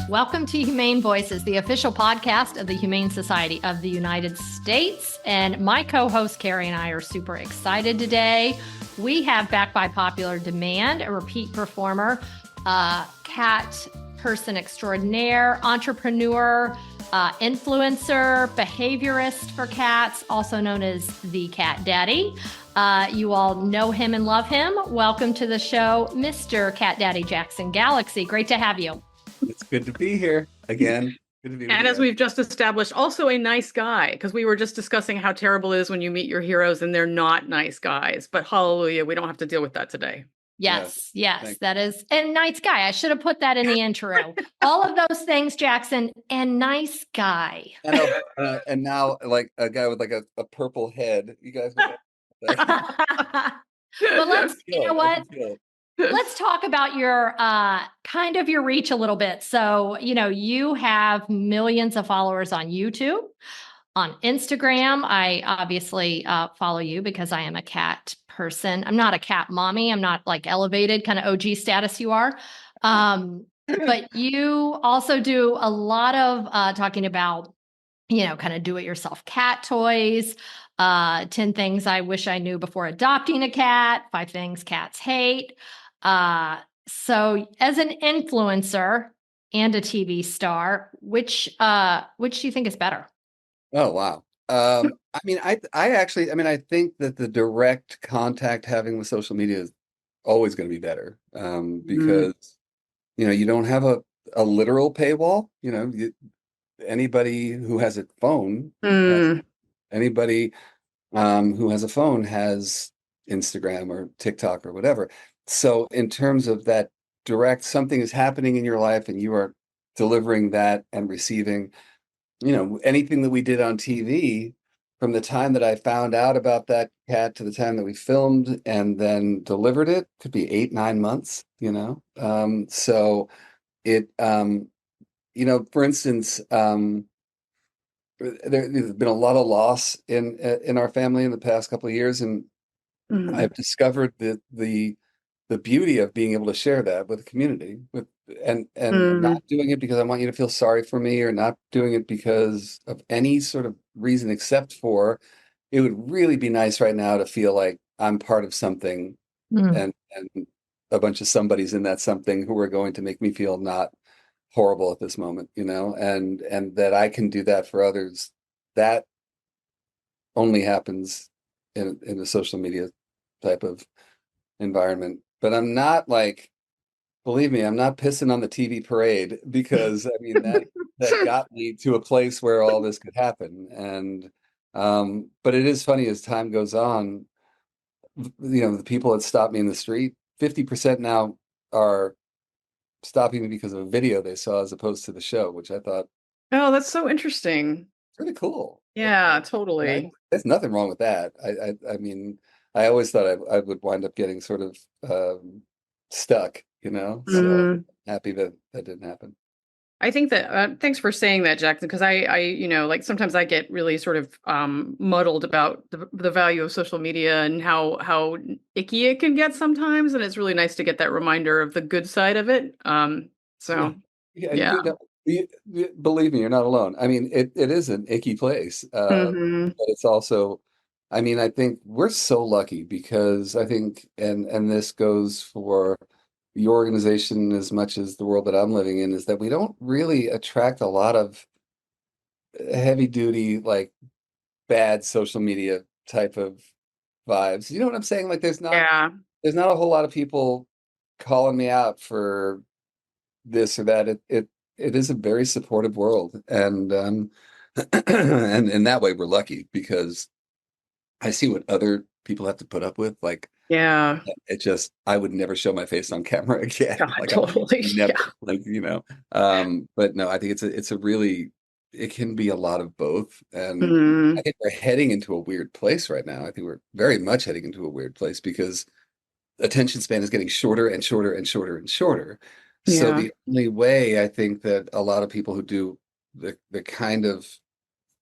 Welcome to Humane Voices, the official podcast of the Humane Society of the United States. And my co-host Carrie and I are super excited today. We have, back by popular demand, a repeat performer, cat person extraordinaire, entrepreneur, influencer, behaviorist for cats, also known as the Cat Daddy. You all know him and love him. Welcome to the show, Mr. Cat Daddy Jackson Galaxy. Great to have you. It's good to be here again. Good to be with And you as guys. we've just established, also a nice guy, because we were just discussing how terrible it is when you meet your heroes and they're not nice guys. But hallelujah, we don't have to deal with that today. Yes, Thanks. that is. And nice guy. I should have put that in the intro. All of those things, Jackson, and nice guy. And now, like a guy with like a purple head. You guys. Well, you know what? Let's talk about your kind of your reach a little bit. So, you have millions of followers on YouTube, on Instagram. I obviously follow you because I am a cat person. I'm not a cat mommy. I'm not like elevated kind of OG status you are. But you also do a lot of talking about, kind of do-it-yourself cat toys, 10 things I wish I knew before adopting a cat, 5 things cats hate. So as an influencer and a TV star, which do you think is better? Oh, wow. I think that the direct contact having with social media is always going to be better, because, you don't have a literal paywall. Anybody who has a phone, anybody who has a phone has Instagram or TikTok or whatever. So in terms of that direct, something is happening in your life and you are delivering that and receiving, anything that we did on TV, from the time that I found out about that cat to the time that we filmed and then delivered it, could be 8, 9 months, so it, for instance, there's been a lot of loss in our family in the past couple of years, and I've discovered the beauty of being able to share that with the community, and not doing it because I want you to feel sorry for me, or not doing it because of any sort of reason, except for it would really be nice right now to feel like I'm part of something, and a bunch of somebody's in that something who are going to make me feel not horrible at this moment, and that I can do that for others. That only happens in a social media type of environment. But I'm not, like, believe me, I'm not pissing on the TV parade, because I mean that got me to a place where all this could happen. And but it is funny, as time goes on, the people that stop me in the street, 50% now are stopping me because of a video they saw as opposed to the show, which I thought, oh, that's so interesting. pretty cool. Yeah, totally. There's nothing wrong with that. I mean, I always thought I would wind up getting sort of stuck, so happy that didn't happen. I think that thanks for saying that, Jackson, because I like sometimes I get really sort of muddled about the value of social media and how icky it can get sometimes, and it's really nice to get that reminder of the good side of it. So yeah. Believe me, you're not alone. I mean, it is an icky place, but it's also, I mean, I think we're so lucky, because I think, and this goes for the organization as much as the world that I'm living in, is that we don't really attract a lot of heavy duty, like, bad social media type of vibes. You know what I'm saying? Like, there's not a whole lot of people calling me out for this or that. It is a very supportive world, and and in that way we're lucky, because I see what other people have to put up with. Like, it just, I would never show my face on camera again. God, Like, totally. never, like, but no, I think it's a really, it can be a lot of both. And I think we're heading into a weird place right now. I think we're very much heading into a weird place, because attention span is getting shorter and shorter and shorter and shorter. So the only way, I think, that a lot of people who do the kind of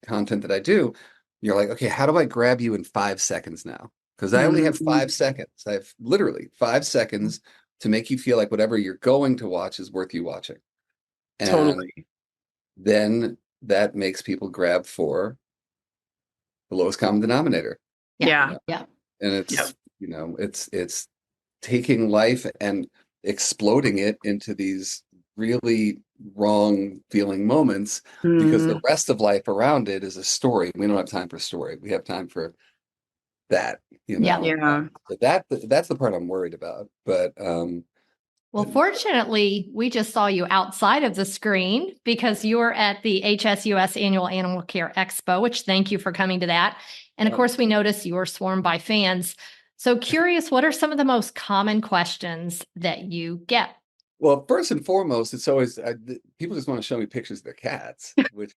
content that I do, you're like, okay, how do I grab you in 5 seconds now? Because I only have 5 seconds. I have literally 5 seconds to make you feel like whatever you're going to watch is worth you watching. And Totally. then that makes people grab for the lowest common denominator. Yeah. Yeah. And Yeah. it's taking life and exploding it into these really wrong feeling moments, because the rest of life around it is a story. We don't have time for story. We have time for that, Yeah. Yeah. but that's the part I'm worried about. But Well, fortunately, we just saw you outside of the screen because you were at the HSUS Annual Animal Care Expo, which thank you for coming to that. And of course, we noticed you were swarmed by fans. So curious, what are some of the most common questions that you get? well, first and foremost, it's always people just want to show me pictures of their cats, which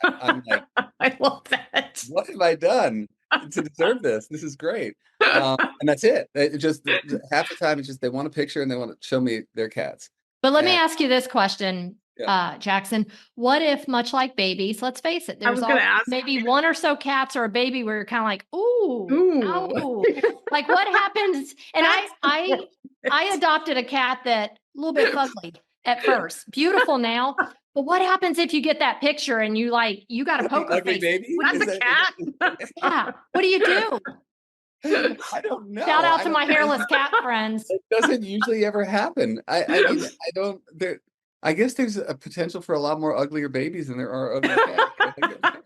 I'm like, I love that. what have I done to deserve this? This is great. And that's it. It just half the time it's just they want a picture and they want to show me their cats. But let me And ask you this question, yeah, Jackson. What if, much like babies, let's face it, I there's was going all to ask. maybe one or so cats or a baby where you're kind of like, ooh, Ooh. ow. Like what happens? And I adopted a cat that a little bit fugly at first, beautiful now. But what happens if you get that picture and you got a poker ugly face? baby. That's a cat. Yeah. What do you do? I don't know. Shout out I to don't. my hairless cat friends. It doesn't usually ever happen. I mean, I don't. There. I guess there's a potential for a lot more uglier babies than there are ugly cats.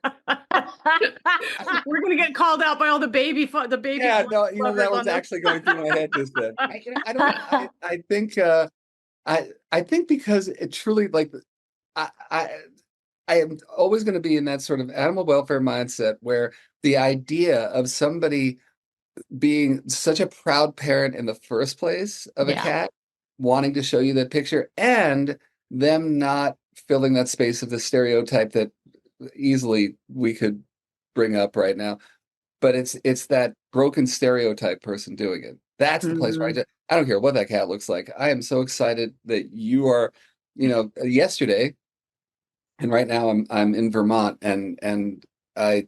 We're gonna get called out by all the baby Yeah, no, lovers that on was this. actually going through my head just then. I don't. I think. I think because it truly like I I I am always going to be in that sort of animal welfare mindset where the idea of somebody being such a proud parent in the first place of a Yeah. cat, wanting to show you that picture, and them not filling that space of the stereotype that easily we could bring up right now. But it's that broken stereotype person doing it. That's the place where Mhm. I don't care what that cat looks like. I am so excited that you are, yesterday and right now I'm in Vermont, and I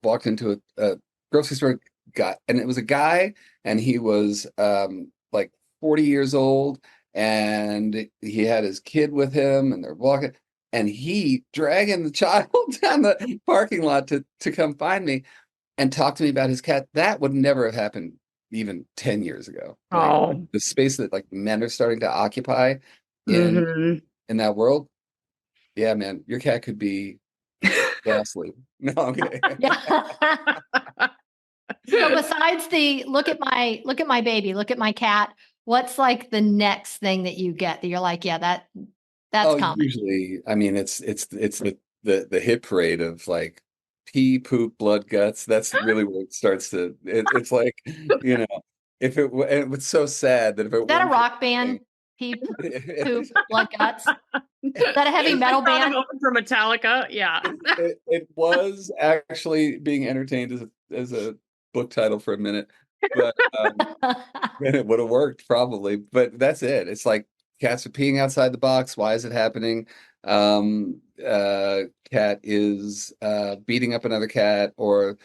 walked into a grocery store guy, and it was a guy, and he was like 40 years old, and he had his kid with him, and they're walking, and he dragging the child down the parking lot to come find me and talk to me about his cat. That would never have happened even 10 years ago. Like Oh. the space that like men are starting to occupy in Mhm. in that world. Yeah, man, your cat could be ghastly. No, I'm kidding. Yeah. So besides the look at my baby, look at my cat, what's like the next thing that you get that you're like, yeah, that's Oh, common. usually, I mean, it's the hit parade of like pee, poop, blood, guts. That's really where it starts to. It's like, you know, if it and it's so sad that if Is it that a weren't for rock thing, band? Pee, poop, blood guts. Is that a heavy I metal saw them band? open for Metallica. Yeah. it was actually being entertained as a book title for a minute, but then it would have worked probably. But that's it. It's like cats are peeing outside the box. Why is it happening? Cat is beating up another cat, or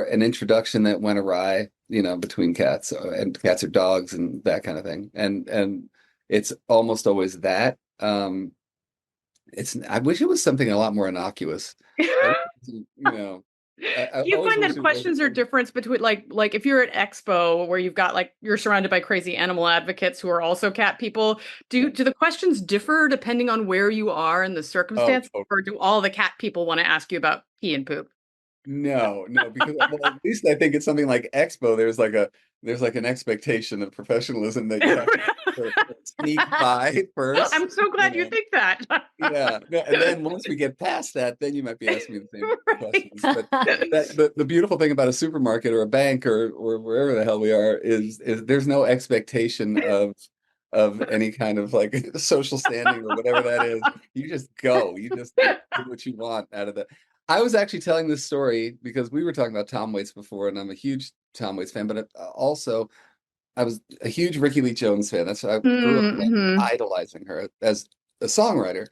an introduction that went awry, between cats, and cats or dogs and that kind of thing. And it's almost always that. I wish it was something a lot more innocuous. I, wish it was, I Do you always find wish that it wasn't. questions are difference between like if you're at Expo where you've got like you're surrounded by crazy animal advocates who are also cat people, do the questions differ depending on where you are in the Oh, circumstance, totally. or do all the cat people want to ask you about pee and poop? No, no, because well, at least I think it's something like Expo. There's like an expectation of professionalism that you have to sort of sneak by first, I'm so glad you think that. Yeah, and then once we get past that, then you might be asking me the same questions. But Right. the beautiful thing about a supermarket or a bank or wherever the hell we are is there's no expectation of any kind of like social standing or whatever that is. You just go. You just do what you want out of that. I was actually telling this story because we were talking about Tom Waits before, and I'm a huge Tom Waits fan, but also I was a huge Ricky Lee Jones fan. That's I grew up like Mm-hmm. idolizing her as a songwriter.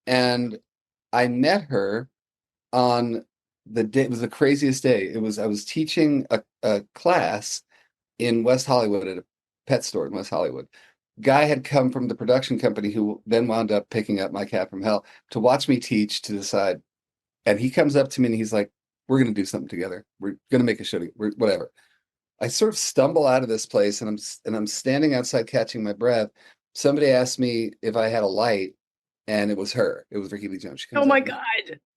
And I met her on the day, it was the craziest day. I was teaching a class in West Hollywood at a pet store in West Hollywood. guy had come from the production company who then wound up picking up My Cat from Hell to watch me teach to decide. And he comes up to me and he's like, we're going to do something together. We're going to make a show. Whatever. I sort of stumble out of this place and I'm standing outside catching my breath. Somebody asked me if I had a light, and it was her. It was Ricky Lee Jones. She Oh my God.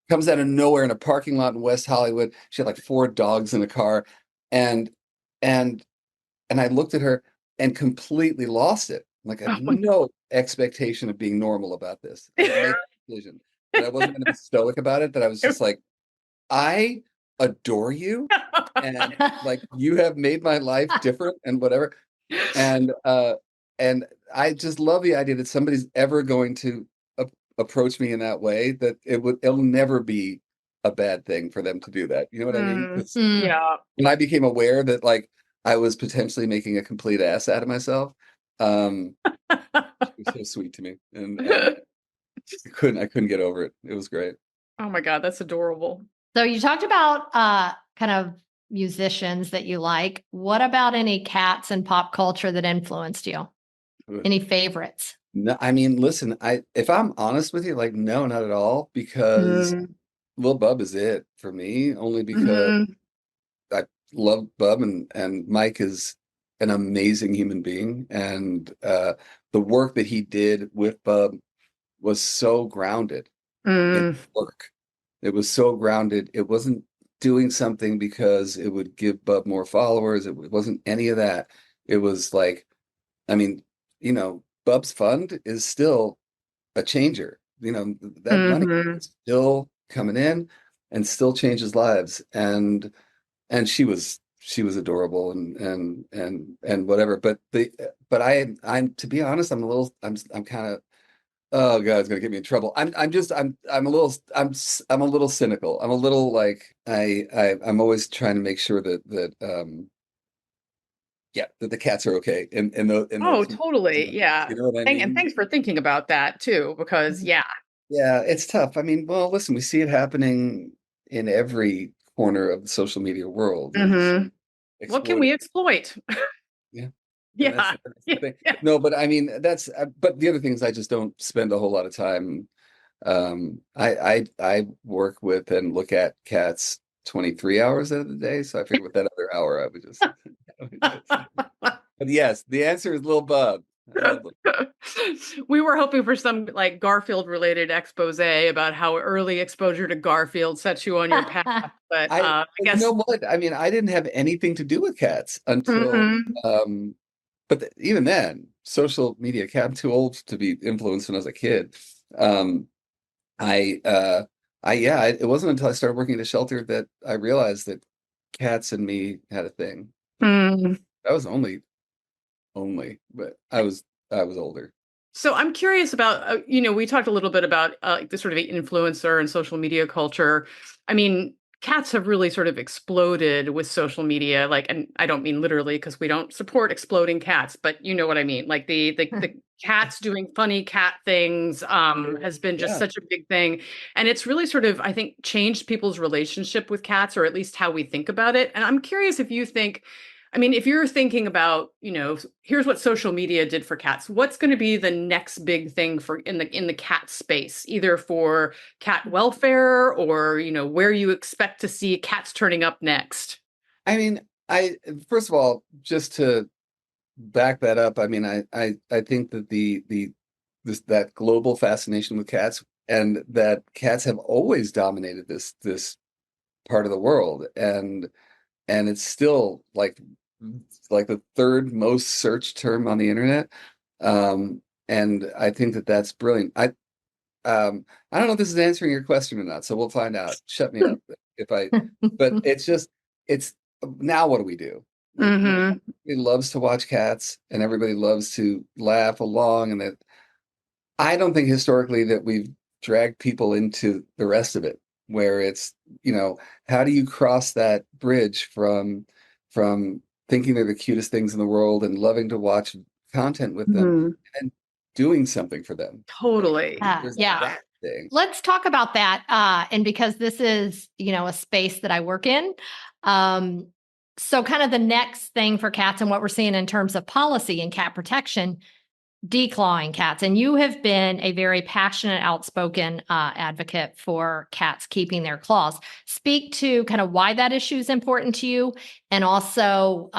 comes out of nowhere in a parking lot in West Hollywood. She had like 4 dogs in a car. And and and I looked at her and completely lost it. Like I Oh had my no expectation of being normal about this. I had made a decision that I wasn't going to be stoic about it, that I was just like, I adore you, and like you have made my life different and whatever. And and I just love the idea that somebody's ever going to approach me in that way, that it'll never be a bad thing for them to do that. You know what I mean? 'Cause Yeah. when I became aware that like I was potentially making a complete ass out of myself, it was so sweet to me. And I couldn't get over it. It was great. Oh my God, that's adorable. So you talked about kind of musicians that you like. What about any cats in pop culture that influenced you? Any favorites? No, I mean, listen, if I'm honest with you, like, no, not at all, because Mm. Lil Bub is it for me, only because Mhm. I love Bub, and Mike is an amazing human being, and the work that he did with Bub was so grounded in Mm. work. It was so grounded. It wasn't doing something because it would give Bub more followers. It wasn't any of that. It was like, I mean, Bub's fund is still a changer. That money Mhm. is still coming in and still changes lives. And she was adorable and whatever. But I'm to be honest, I'm kind of, oh God, it's gonna get me in trouble. I'm a little cynical. I'm a little like I'm always trying to make sure that yeah, that the cats are okay in Oh, those totally. moments. Yeah. You know what I And mean? thanks for thinking about that too, because yeah. Yeah, it's tough. I mean, well, listen, we see it happening in every corner of the social media world. Is Mhm. What can exploiting. we exploit? Yeah, and that's, Yeah. that's the Yeah. thing. Yeah. No, but I mean, but the other thing is I just don't spend a whole lot of time. I work with and look at cats 23 hours out of the day, so I figured with that other hour I would just. But yes, the answer is Lil Bub. I love Lil. We were hoping for some like Garfield related expose about how early exposure to Garfield sets you on your path, but I You know guess. what? I mean, I didn't have anything to do with cats until, Mhm. but even then, social media cat. I'm too old to be influenced when I was a kid. Um, I, yeah, it wasn't until I started working at a shelter that I realized that cats and me had a thing. But Mm. that was but I was older. So I'm curious about, we talked a little bit about the sort of influencer and social media culture. I mean, cats have really sort of exploded with social media. Like, and I don't mean literally because we don't support exploding cats, but you know what I mean. Like the cats doing funny cat things has been just Yeah. such a big thing, and it's really sort of, I think, changed people's relationship with cats, or at least how we think about it. And I'm curious if you think, I mean, if you're thinking about, here's what social media did for cats, what's going to be the next big thing for in the cat space, either for cat welfare or, where you expect to see cats turning up next? I mean, first of all, just to back that up, I mean, I think that that global fascination with cats, and that cats have always dominated this part of the world, and it's still like the third most searched term on the internet. And I think that that's brilliant. I don't know if this is answering your question or not, so we'll find out. Shut me up if I, but it's now what do we do? Like, Hmm. everybody loves to watch cats and everybody loves to laugh along, and that I don't think historically that we've dragged people into the rest of it, where it's, how do you cross that bridge from thinking they're the cutest things in the world and loving to watch content with them and doing something for them? Like, Totally. there's Yeah. that thing. Let's talk about that. And because this is, a space that I work in. So kind of the next thing for cats and what we're seeing in terms of policy and cat protection, declawing cats, and you have been a very passionate, outspoken advocate for cats keeping their claws. Speak to kind of why that issue is important to you, and also,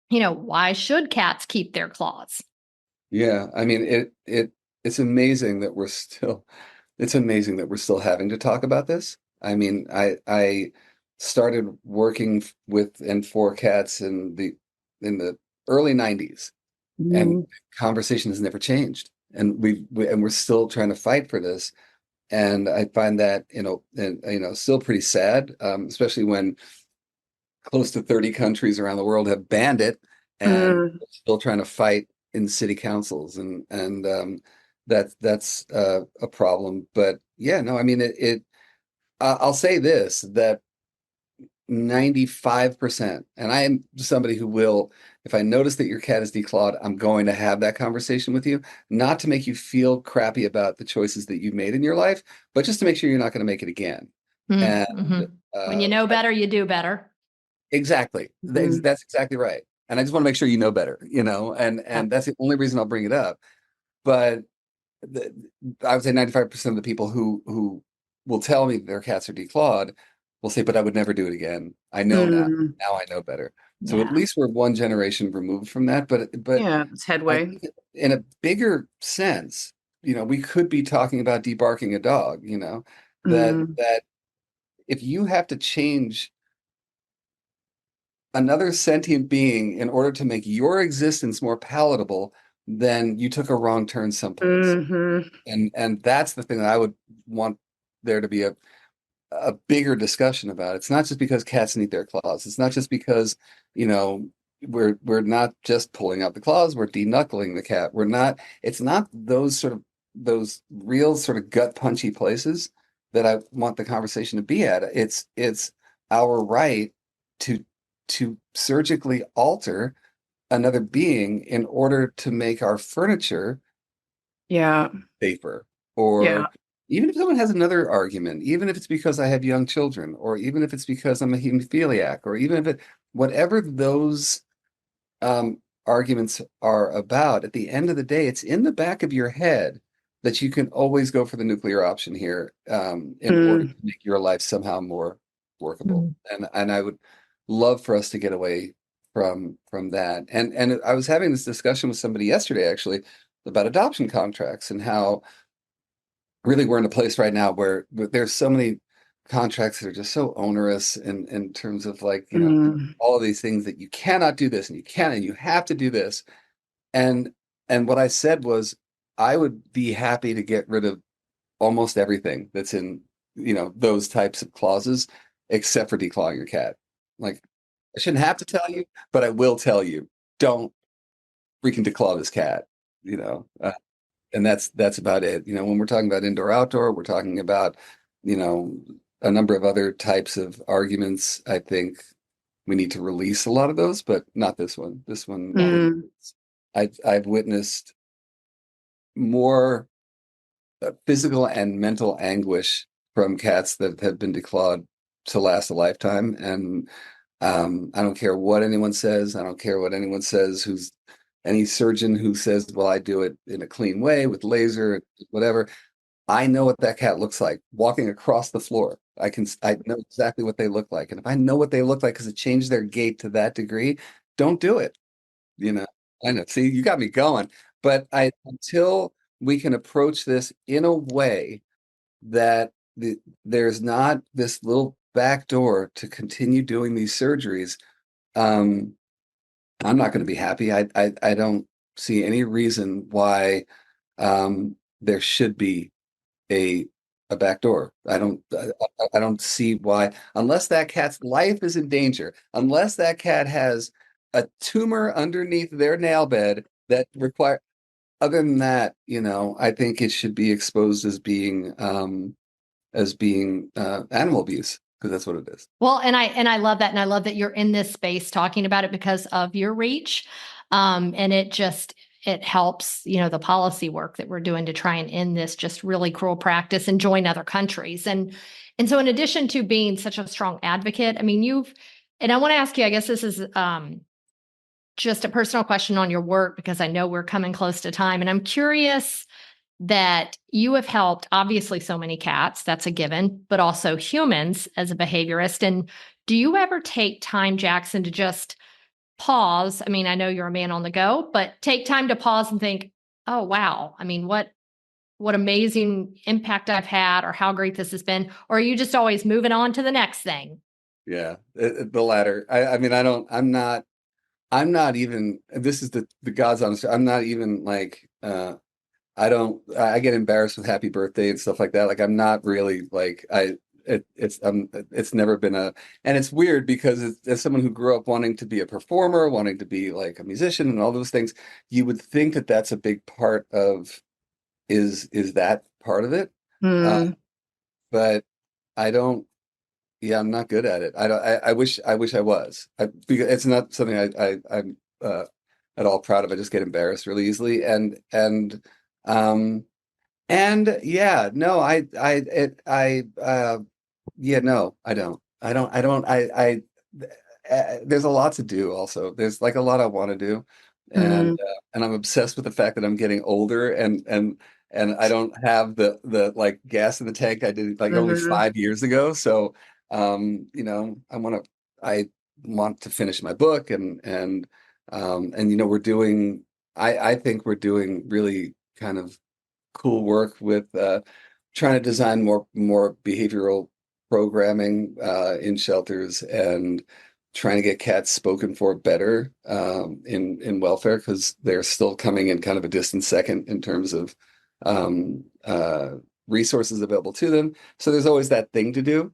why should cats keep their claws? Yeah, I mean it's amazing that we're still having to talk about this. I mean, I started working with and for cats in the early 90s, and conversation has never changed. And we're still trying to fight for this. And I find that, still pretty sad, especially when close to 30 countries around the world have banned it, and we're still trying to fight in city councils, and that's a problem. But yeah, no, I mean I'll say this, that 95%, and I am somebody who will, if I notice that your cat is declawed, I'm going to have that conversation with you, not to make you feel crappy about the choices that you've made in your life, but just to make sure you're not going to make it again. And Mm-hmm. When you know better, you do better. exactly. That's exactly right. And I just want to make sure you know better, and that's the only reason I'll bring it up. But the, I would say 95% of the people who will tell me their cats are declawed will say, but I would never do it again. I know now. Now I know better. So at least we're one generation removed from that. But yeah, it's I headway. think in a bigger sense, we could be talking about debarking a dog, that if you have to change another sentient being in order to make your existence more palatable, then you took a wrong turn someplace. And that's the thing that I would want there to be a bigger discussion about. It's not just because cats need their claws. It's not just because, we're not just pulling out the claws, we're deknuckling the cat. It's not those real sort of gut punchy places that I want the conversation to be at. It's our right to surgically alter another being in order to make our furniture safer. Or even if someone has another argument, even if it's because I have young children, or even if it's because I'm a hemophiliac, or even if whatever those arguments are about, at the end of the day, it's in the back of your head that you can always go for the nuclear option here, in order to make your life somehow more workable. And I would love for us to get away from that. And I was having this discussion with somebody yesterday, actually, about adoption contracts, and how really we're in a place right now where there's so many contracts that are just so onerous in terms of, like, all of these things that you cannot do this and you can and you have to do this. And what I said was, I would be happy to get rid of almost everything that's in, those types of clauses, except for declawing your cat. Like, I shouldn't have to tell you, but I will tell you, don't freaking declaw this cat, and that's about it. When we're talking about indoor outdoor, we're talking about, you know, a number of other types of arguments. I think we need to release a lot of those, but not this one. This one, I've witnessed more physical and mental anguish from cats that have been declawed to last a lifetime. And I don't care what anyone says. I don't care what anyone says who's any surgeon who says, well, I do it in a clean way with laser, whatever. I know what that cat looks like walking across the floor. I know exactly what they look like. And if I know what they look like because it changed their gait to that degree, don't do it. You know, I know. See, you got me going. But until we can approach this in a way that there's not this little back door to continue doing these surgeries, um, I'm not going to be happy. I don't see any reason why there should be a back door. I don't see why, unless that cat's life is in danger, unless that cat has a tumor underneath their nail bed that require. Other than that, I think it should be exposed as being animal abuse, because that's what it is. Well, and I love that, and I love that you're in this space talking about it because of your reach, and it helps, the policy work that we're doing to try and end this just really cruel practice and join other countries. And so, in addition to being such a strong advocate, I mean, and I want to ask you, I guess this is just a personal question on your work, because I know we're coming close to time. And I'm curious that you have helped obviously so many cats, that's a given, but also humans as a behaviorist. And do you ever take time, Jackson, to just pause? I mean, I know you're a man on the go, but take time to pause and think, oh, wow. I mean, what amazing impact I've had, or how great this has been. Or are you just always moving on to the next thing? Yeah, the latter. I mean, I'm not even, this is the God's honest, I'm not even like, I get embarrassed with happy birthday and stuff like that. Like, I'm not really like, it's never been and it's weird because as someone who grew up wanting to be a performer, wanting to be like a musician and all those things, you would think that that's a big part of, is that part of it? But I don't, yeah, I'm not good at it. I don't, I wish I was, because it's not something I'm at all proud of. I just get embarrassed really easily. And yeah, no, yeah, no, there's a lot to do also. There's like a lot I want to do. And I'm obsessed with the fact that I'm getting older and I don't have the like gas in the tank I did like only 5 years ago. So, I want to finish my book and I think we're doing really kind of cool work with trying to design more behavioral programming in shelters, and trying to get cats spoken for better in welfare, because they're still coming in kind of a distant second in terms of resources available to them. So there's always that thing to do.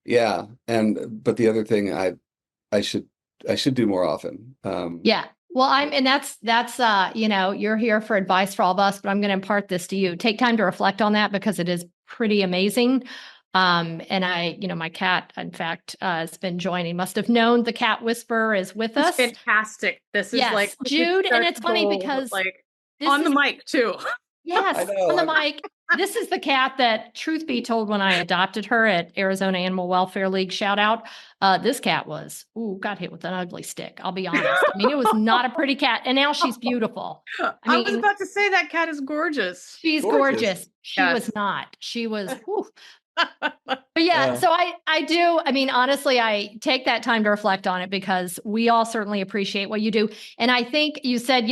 Yeah, but the other thing I should do more often. Yeah. Well, and that's you're here for advice for all of us, but I'm going to impart this to you. Take time to reflect on that, because it is pretty amazing. And my cat, in fact, has been joining. Must have known the cat whisperer is with us. Fantastic. This is like Jude, and it's funny because like on the mic too. Yes, on the mic. This is the cat that, truth be told, when I adopted her at Arizona Animal Welfare League, shout out, this cat got hit with an ugly stick. I'll be honest. I mean, it was not a pretty cat. And now she's beautiful. I was about to say that cat is gorgeous. She's gorgeous. She was not. She was. But yeah, so I do. I mean, honestly, I take that time to reflect on it, because we all certainly appreciate what you do. And I think you said,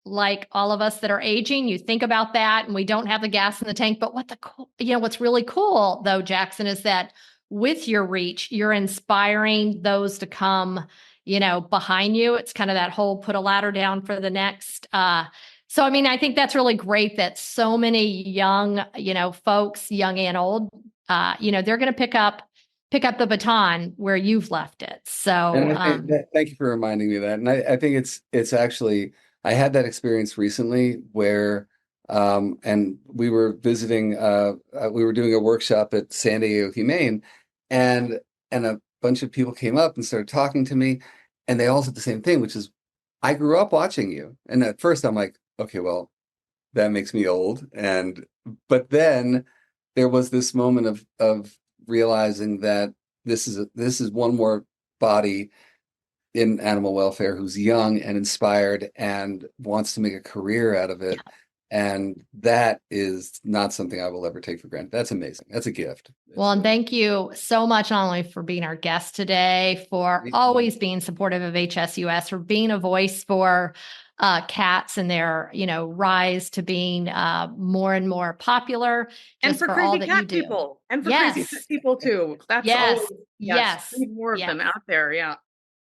like all of us that are aging, you think about that, and we don't have the gas in the tank. But what's really cool though, Jackson, is that with your reach, you're inspiring those to come, behind you. It's kind of that whole put a ladder down for the next. So, I mean, I think that's really great that so many young, folks, young and old, they're going to pick up the baton where you've left it. So, and thank you for reminding me of that. And I think it's actually, I had that experience recently where, and we were visiting, we were doing a workshop at San Diego Humane, and a bunch of people came up and started talking to me, and they all said the same thing, which is, I grew up watching you. And at first I'm like, okay, well, that makes me old. But then there was this moment of realizing that this is one more body in animal welfare who's young and inspired and wants to make a career out of it. Yeah. And that is not something I will ever take for granted. That's amazing. That's a gift. Well, and thank you so much, not only for being our guest today, for always being supportive of HSUS, for being a voice for cats and their, rise to being more and more popular, and for crazy all that cat people, and for crazy cat people too. That's always, more of them out there. Yeah.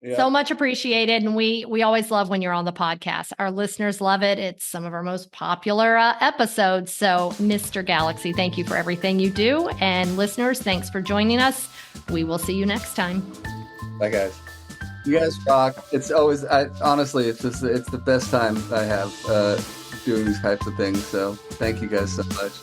Yeah. So much appreciated. And we always love when you're on the podcast. Our listeners love it. It's some of our most popular episodes. So, Mr. Galaxy, thank you for everything you do. And listeners, thanks for joining us. We will see you next time. Bye, guys. You guys rock. It's always, honestly, it's the best time I have doing these types of things. So thank you guys so much.